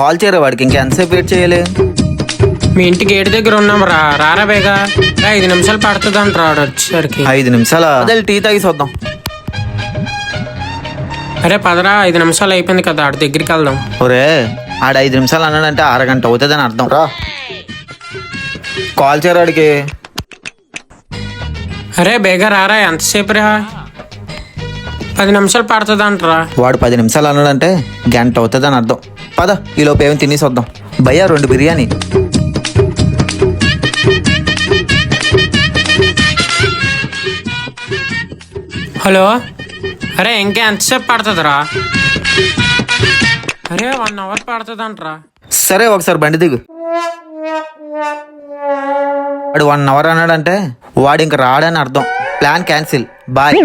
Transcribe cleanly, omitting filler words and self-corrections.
Call చేయరా వాడికి, ఇంకా ఎంతసేపు వెయిట్ చేయాలి? మీ ఇంటి గేట్ దగ్గర ఉన్నాం రా, రారా బేగా. 5 నిమిషాలు పడుతుంది అంటారా వచ్చేసరికి. 5 నిమిషాలా? అదే టీ తాగి చూద్దాం. అరే పదరా, 5 నిమిషాలు అయిపోయింది కదా, ఆడి దగ్గరికి వెళ్దాం. ఒరే ఆడ 5 నిమిషాలు అన్నాడంటే అరగంట అవుతుందని అర్థం. రా కాల్ చేయరా వాడికి. అరే బేగా రారా, ఎంతసేపు రా? 10 నిమిషాలు పడుతుంది అంటారా. వాడు 10 నిమిషాలు అన్నాడంటే గంట అవుతుందని అర్థం. పద ఈలోపు ఏమి తినేసి వద్దాం. భయ్యా 2 బిర్యానీ. హలో, అరే ఇంకా ఎంతసేపు పడుతుందిరా? అరే 1 అవర్ పడుతుంది అంటారా. సరే ఒకసారి బండి దిగు. వాడు 1 అవర్ అన్నాడంటే వాడు ఇంక రాడని అర్థం. Plan cancel. బాయ్.